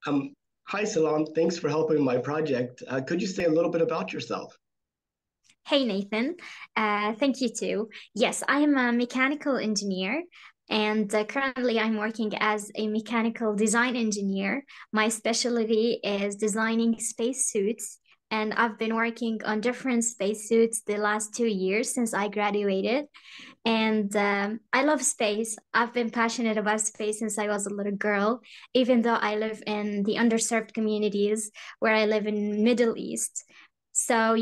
Um, Hi, Salam. Thanks for helping my project. Could you say a little bit about yourself? Hey Nathan, thank you too. Yes, I am a mechanical engineer, and currently I'm working as a mechanical design engineer. My specialty is designing spacesuits, and I've been working on different spacesuits the last 2 years since I graduated. And I love space. I've been passionate about space since I was a little girl, even though I live in the underserved communities where I live in Middle East. So,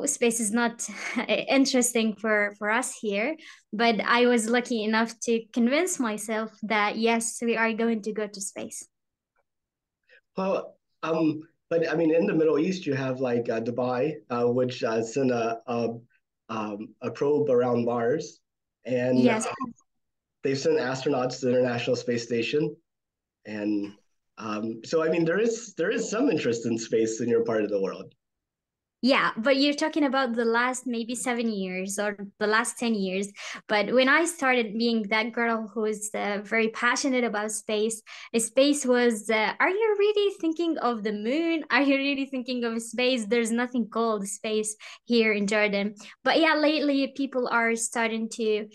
space is not interesting for us here, but I was lucky enough to convince myself that yes, we are going to go to space. Well, but I mean, in the Middle East, you have like Dubai, which sent a probe around Mars, and Yes. they've sent astronauts to the International Space Station. And so, I mean, there is some interest in space in your part of the world. Yeah, but you're talking about the last maybe 7 years or the last 10 years. But when I started being that girl who's very passionate about space, space was, are you really thinking of the moon? Are you really thinking of space? There's nothing called space here in Jordan. But yeah, lately people are starting to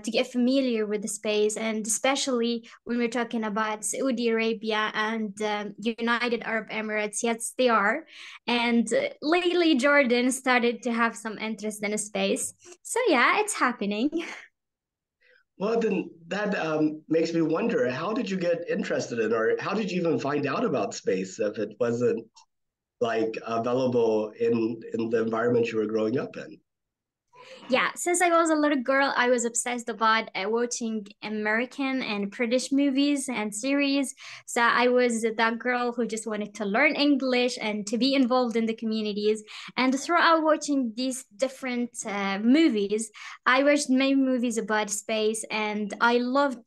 get familiar with the space, and especially when we're talking about Saudi Arabia and United Arab Emirates. Yes, they are. And lately, Jordan started to have some interest in space. So, yeah, it's happening. Well, then that makes me wonder, how did you get interested in, or how did you even find out about space if it wasn't like available in the environment you were growing up in? Yeah, since I was a little girl, I was obsessed about watching American and British movies and series. So I was that girl who just wanted to learn English and to be involved in the communities. And throughout watching these different movies, I watched many movies about space, and I loved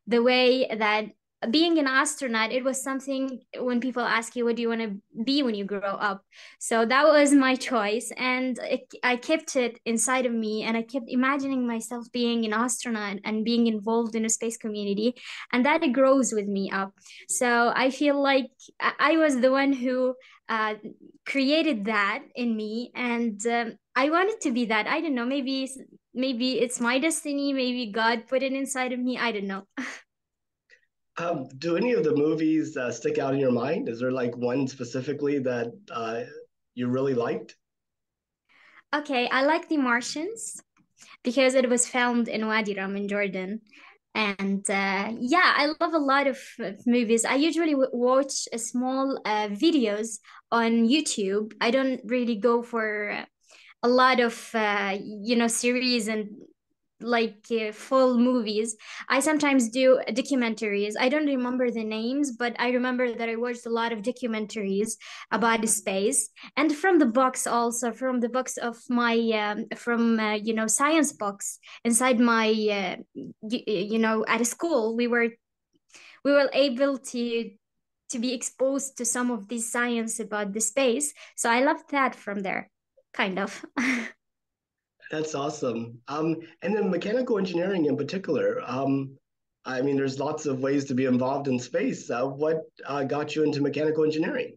the way that being an astronaut, it was something when people ask you, what do you want to be when you grow up? So that was my choice. And I kept it inside of me. And I kept imagining myself being an astronaut and being involved in a space community. And that grows with me up. So I feel like I was the one who created that in me. And I wanted to be that. I don't know. Maybe it's my destiny. Maybe God put it inside of me. I don't know. Do any of the movies stick out in your mind? Is there like one specifically that you really liked? Okay, I like The Martians because it was filmed in Wadi Rum in Jordan. And yeah, I love a lot of movies. I usually watch small videos on YouTube. I don't really go for a lot of series and like full movies. I sometimes do documentaries. I don't remember the names, but I remember that I watched a lot of documentaries about space, and from the books also, from the books of my from science books inside my at a school. We were able to be exposed to some of this science about the space. So I love that from there, kind of. That's awesome. And then mechanical engineering in particular. I mean, there's lots of ways to be involved in space. What got you into mechanical engineering?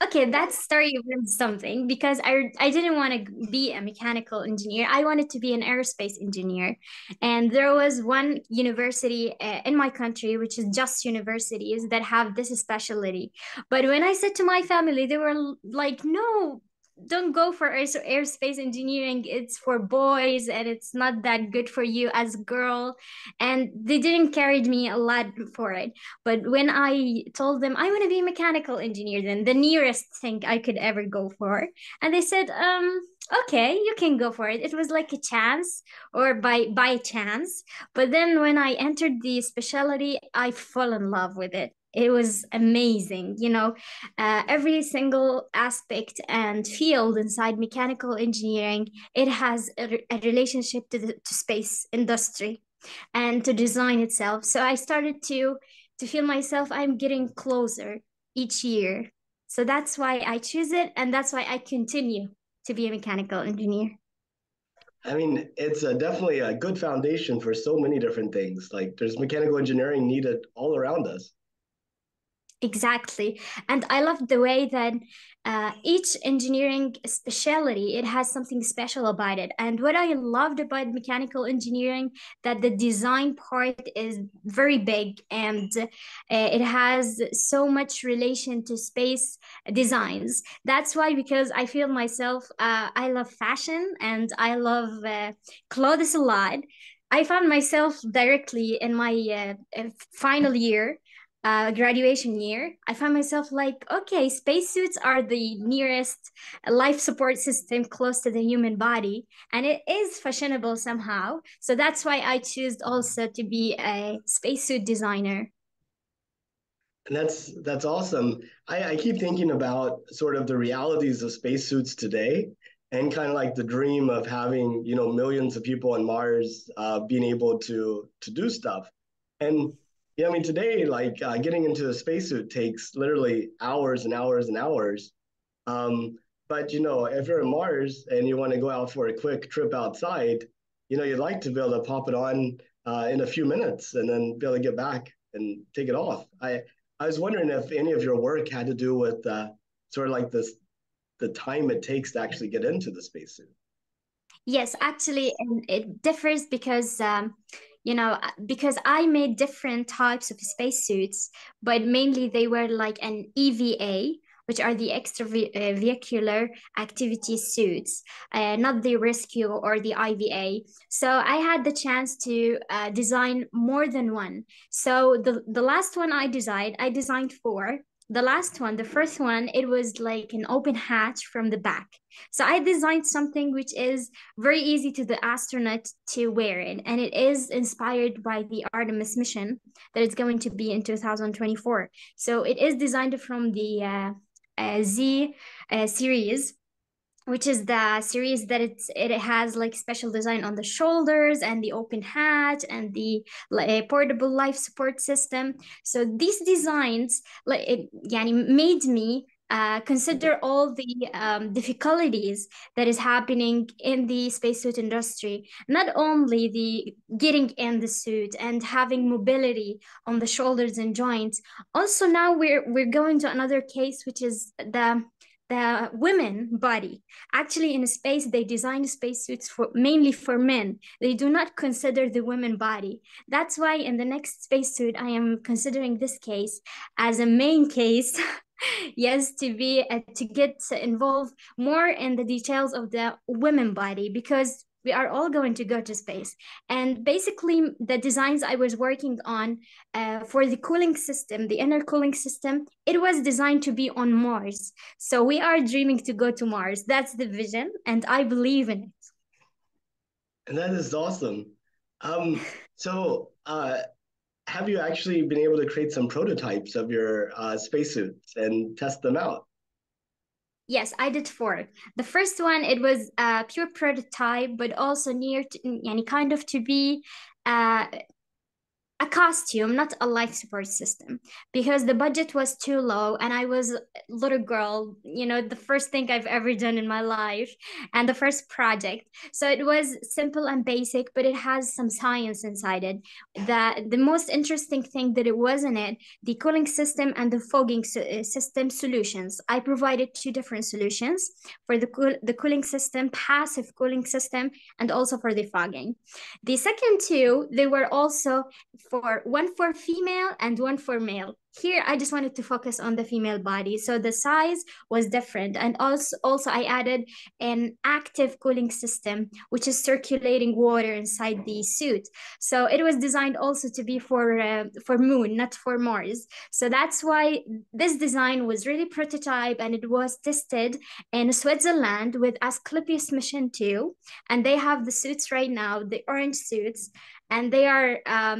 Okay, that story was something because I didn't want to be a mechanical engineer. I wanted to be an aerospace engineer. And there was one university in my country, which is just universities that have this specialty. But when I said to my family, they were like, no, don't go for aerospace engineering. It's for boys and it's not that good for you as a girl. And they didn't encourage me a lot for it. But when I told them I want to be a mechanical engineer, then the nearest thing I could ever go for, and they said, okay, you can go for it. It was like a chance or by chance. But then when I entered the specialty, I fell in love with it. It was amazing, every single aspect and field inside mechanical engineering, it has a relationship to space industry and to design itself. So I started to feel myself I'm getting closer each year. So that's why I choose it, and that's why I continue to be a mechanical engineer. I mean, it's definitely a good foundation for so many different things. Like there's mechanical engineering needed all around us. Exactly. And I love the way that each engineering specialty, it has something special about it. And what I loved about mechanical engineering, that the design part is very big, and it has so much relation to space designs. That's why, because I feel myself, I love fashion and I love clothes a lot. I found myself directly in my final year, graduation year, I found myself like, okay, spacesuits are the nearest life support system close to the human body, and it is fashionable somehow. So that's why I choose also to be a spacesuit designer. And that's awesome. I keep thinking about sort of the realities of spacesuits today, and kind of like the dream of having, millions of people on Mars, being able to do stuff. And yeah, I mean today, like getting into a spacesuit takes literally hours and hours and hours. Um, but if you're on Mars and you want to go out for a quick trip outside, you'd like to be able to pop it on in a few minutes and then be able to get back and take it off. I was wondering if any of your work had to do with sort of like the time it takes to actually get into the spacesuit. Yes, actually, and it differs because, because I made different types of spacesuits, but mainly they were like an EVA, which are the extravehicular activity suits, not the rescue or the IVA. So I had the chance to design more than one. So the last one I designed four. The last one, the first one, it was like an open hatch from the back. So I designed something which is very easy to the astronaut to wear it. And it is inspired by the Artemis mission that is going to be in 2024. So it is designed from the Z series, which is the series that it has like special design on the shoulders and the open hatch and the portable life support system. So these designs like it yani, made me consider all the difficulties that is happening in the spacesuit industry. Not only the getting in the suit and having mobility on the shoulders and joints. Also now we're going to another case, which is the women body. Actually, in space, they design spacesuits for mainly for men. They do not consider the women body. That's why in the next spacesuit, I am considering this case as a main case. Yes, to get involved more in the details of the women body, because we are all going to go to space. And basically, the designs I was working on for the cooling system, the inner cooling system, it was designed to be on Mars. So we are dreaming to go to Mars. That's the vision, and I believe in it. And that is awesome. So have you actually been able to create some prototypes of your spacesuits and test them out? Yes, I did four. The first one, it was a pure prototype, but also near to, yani kind of to be uh, a costume, not a life support system, because the budget was too low and I was a little girl, the first thing I've ever done in my life and the first project. So it was simple and basic, but it has some science inside it. The most interesting thing that it was in it, the cooling system and the fogging system solutions. I provided two different solutions for the cooling system, passive cooling system, and also for the fogging. The second two, they were also for one for female and one for male. Here, I just wanted to focus on the female body. So the size was different. And also I added an active cooling system, which is circulating water inside the suit. So it was designed also to be for Moon, not for Mars. So that's why this design was really prototype, and it was tested in Switzerland with Asclepius mission 2. And they have the suits right now, the orange suits, and they are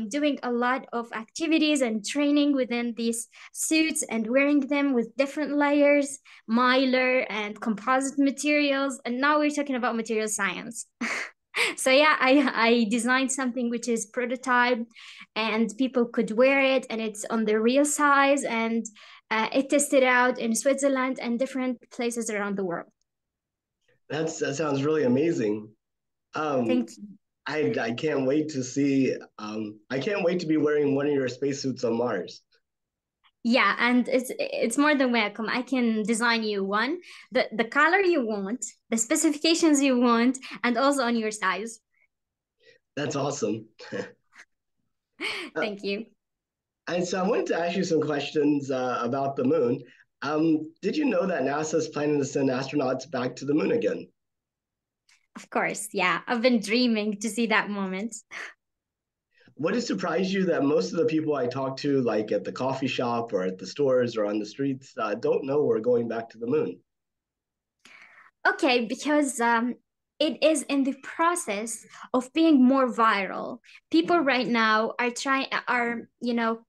doing a lot of activities and training within these suits and wearing them with different layers, mylar and composite materials. And now we're talking about material science. So yeah, I designed something which is prototype, and people could wear it, and it's on the real size, and it tested out in Switzerland and different places around the world. That sounds really amazing. Um, Thank you. I can't wait to see. I can't wait to be wearing one of your spacesuits on Mars. Yeah, and it's more than welcome. I can design you one, the color you want, the specifications you want, and also on your size. That's awesome. Uh, Thank you. and so I wanted to ask you some questions about the moon. Did you know that NASA is planning to send astronauts back to the moon again? Of course, yeah. I've been dreaming to see that moment. Would it surprise you that most of the people I talk to, like at the coffee shop or at the stores or on the streets, don't know we're going back to the moon? Okay, because it is in the process of being more viral. People right now are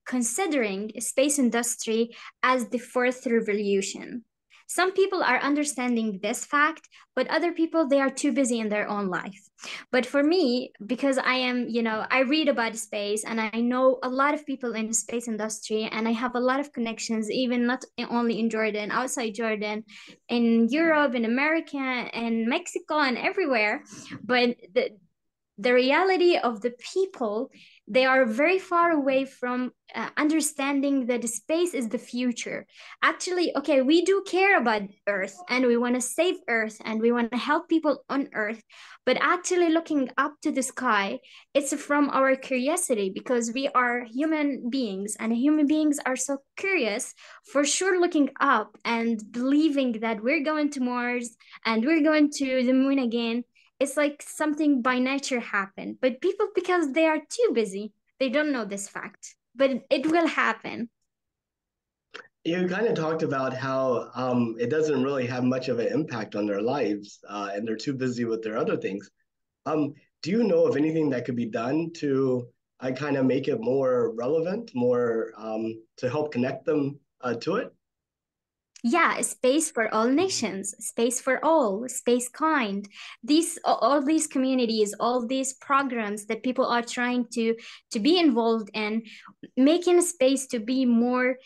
considering space industry as the fourth revolution. Some people are understanding this fact, but other people they are too busy in their own life. But for me, because I am, I read about space and I know a lot of people in the space industry and I have a lot of connections, even not only in Jordan, outside Jordan, in Europe, in America, and Mexico, and everywhere. But the reality of the people, they are very far away from understanding that space is the future. Actually, okay, we do care about Earth and we want to save Earth and we want to help people on Earth, but actually looking up to the sky, it's from our curiosity because we are human beings and human beings are so curious. For sure, looking up and believing that we're going to Mars and we're going to the moon again, it's like something by nature happen. But people, because they are too busy, they don't know this fact. But it will happen. You kind of talked about how it doesn't really have much of an impact on their lives, and they're too busy with their other things. Do you know of anything that could be done to kind of make it more relevant, more to help connect them to it? Yeah, space for all nations, space for all, space kind. These all these communities, all these programs that people are trying to be involved in, making space to be more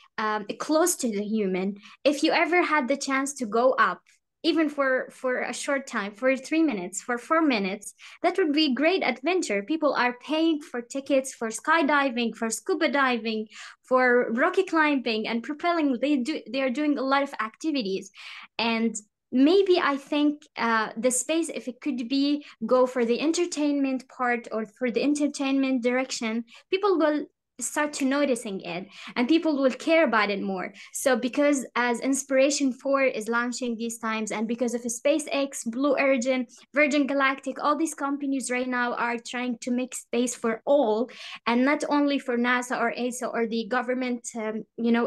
close to the human. If you ever had the chance to go up, even for a short time, for 3 minutes, for 4 minutes, that would be great adventure. People are paying for tickets for skydiving, for scuba diving, for rocket climbing and propelling. They are doing a lot of activities, and maybe I think the space, if it could be go for the entertainment part or for the entertainment direction, people will start to noticing it and people will care about it more. So because as Inspiration 4 is launching these times and because of SpaceX, Blue Origin, Virgin Galactic, all these companies right now are trying to make space for all and not only for NASA or ESA or the government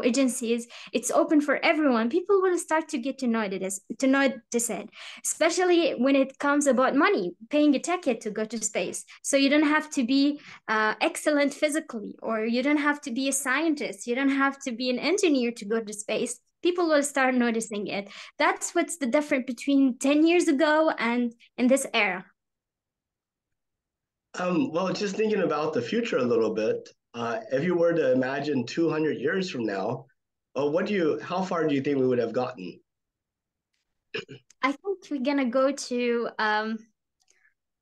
agencies. It's open for everyone. People will start to get to notice it, especially when it comes about money, paying a ticket to go to space. So you don't have to be excellent physically, or you don't have to be a scientist, you don't have to be an engineer to go to space. People will start noticing it. That's what's the difference between 10 years ago and in this era. Well, just thinking about the future a little bit, if you were to imagine 200 years from now, how far do you think we would have gotten? I think we're gonna go to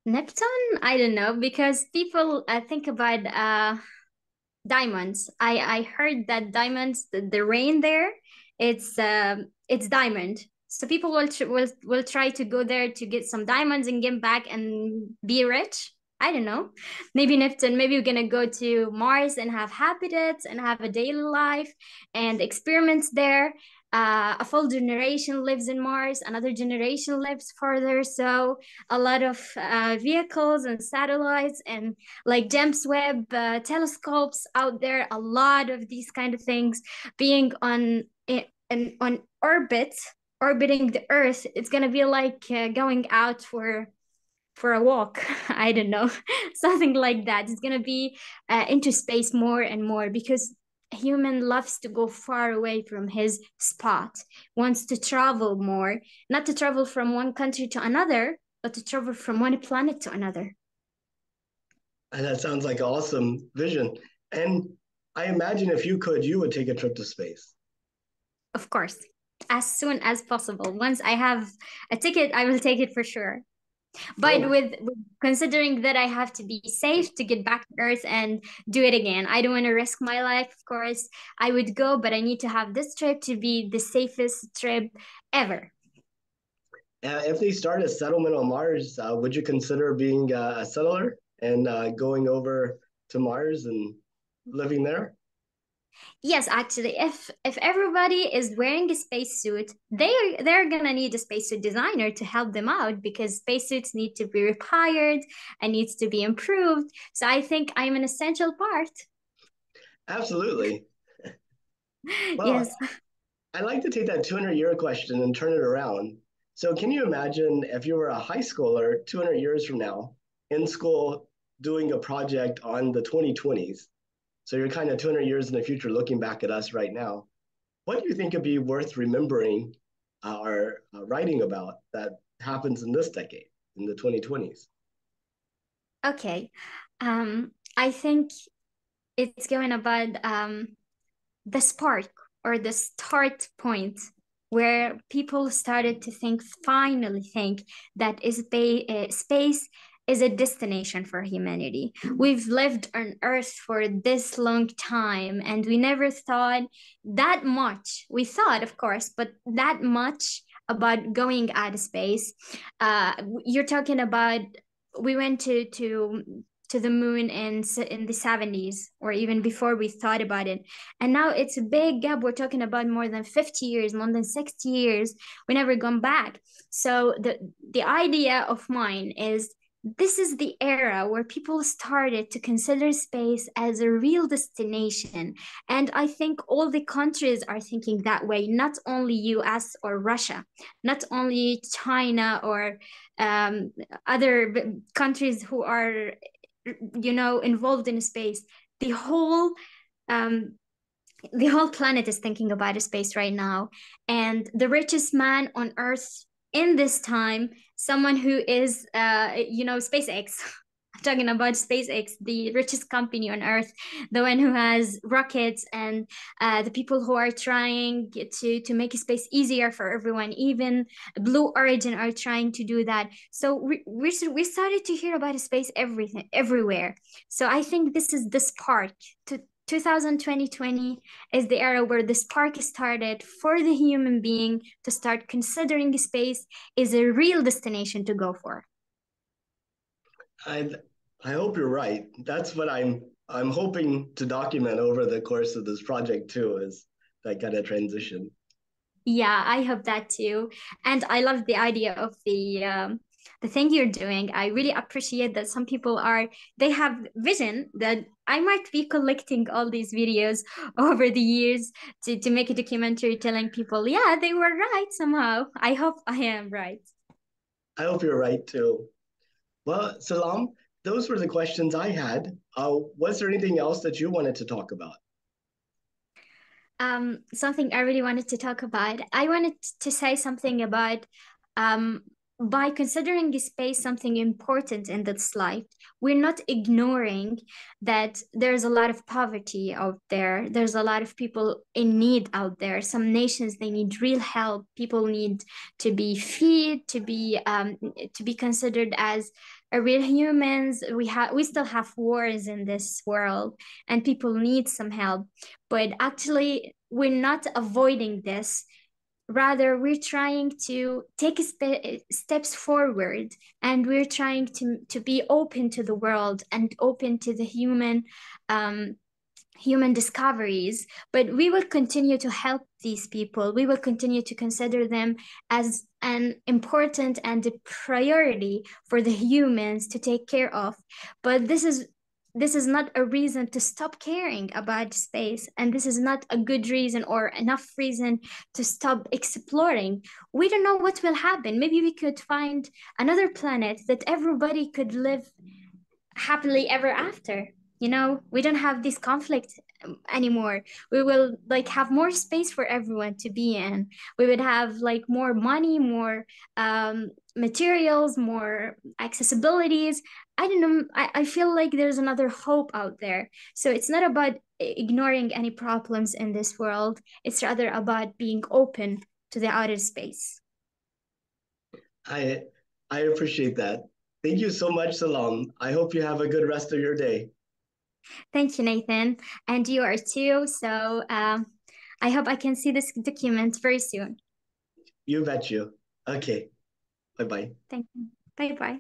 Neptune. I don't know because people think about diamonds. I heard that diamonds, the rain there, it's diamond. So people will try to go there to get some diamonds and get back and be rich. I don't know. Maybe Neptune. Maybe we're gonna go to Mars and have habitats and have a daily life and experiments there. A full generation lives in Mars. Another generation lives further. So a lot of vehicles and satellites and like James Webb telescopes out there, a lot of these kind of things being on orbit, orbiting the Earth. It's gonna be like going out for a walk. I don't know, something like that. It's gonna be into space more and more because a human loves to go far away from his spot, wants to travel more, not to travel from one country to another, but to travel from one planet to another. And that sounds like an awesome vision. And I imagine if you could, you would take a trip to space. Of course, as soon as possible. Once I have a ticket, I will take it for sure. But Oh, with considering that I have to be safe to get back to Earth and do it again. I don't want to risk my life, of course. I would go, but I need to have this trip to be the safest trip ever. if they start a settlement on Mars, would you consider being a settler and going over to Mars and living there? Yes, actually, if everybody is wearing a spacesuit, they're gonna need a spacesuit designer to help them out because spacesuits need to be repaired and needs to be improved. So I think I'm an essential part. Absolutely. Well, Yes. I'd like to take that 200-year question and turn it around. So, can you imagine if you were a high schooler 200 years from now in school doing a project on the 2020s? So, you're kind of 200 years in the future looking back at us right now. What do you think would be worth remembering or writing about that happens in this decade, in the 2020s? Okay. I think it's going about the spark or the start point where people started to finally think that space is a destination for humanity. We've lived on Earth for this long time, and we never thought that much. We thought, of course, but that much about going out of space. You're talking about we went to the moon in the 70s or even before we thought about it, and now it's a big gap. We're talking about more than 50 years, more than 60 years. We never gone back. So the idea of mine is this is the era where people started to consider space as a real destination, and I think all the countries are thinking that way, not only US or Russia, not only China or um, other countries who are involved in space. The whole um, the whole planet is thinking about space right now, and the richest man on Earth in this time, someone who is SpaceX. I'm talking about SpaceX, the richest company on Earth, the one who has rockets, and the people who are trying to make space easier for everyone. Even Blue Origin are trying to do that. So we started to hear about space everything everywhere. So I think this is the spark to 2020 is the era where the spark started for the human being to start considering space is a real destination to go for. I I hope you're right. That's what I'm hoping to document over the course of this project too, is that kind of transition. Yeah, I hope that too. And I love the idea of the thing you're doing. I really appreciate that some people they have vision that I might be collecting all these videos over the years to make a documentary telling people, yeah, they were right somehow. I hope I am right. I hope you're right too. Well, Salam, those were the questions I had. Was there anything else that you wanted to talk about? Something I really wanted to talk about. I wanted to say something about um, by considering the space something important in this life, we're not ignoring that there's a lot of poverty out there. There's a lot of people in need out there. Some nations they need real help. People need to be fed, to be considered as a real humans. We still have wars in this world, and people need some help, but actually we're not avoiding this. Rather, we're trying to take steps forward, and we're trying to be open to the world and open to the um, human discoveries. But we will continue to help these people. We will continue to consider them as an important and a priority for the humans to take care of. But this is not a reason to stop caring about space, and this is not a good reason or enough reason to stop exploring. We don't know what will happen. Maybe we could find another planet that everybody could live happily ever after. We don't have this conflict anymore. We will like have more space for everyone to be in. We would have like more money, more materials, more accessibilities. I don't know. I feel like there's another hope out there. So it's not about ignoring any problems in this world. It's rather about being open to the outer space. I I appreciate that. Thank you so much, Salam. I hope you have a good rest of your day. Thank you, Nathan. And you are too. So I hope I can see this document very soon. You bet you. Okay. Bye bye. Thank you. Bye bye.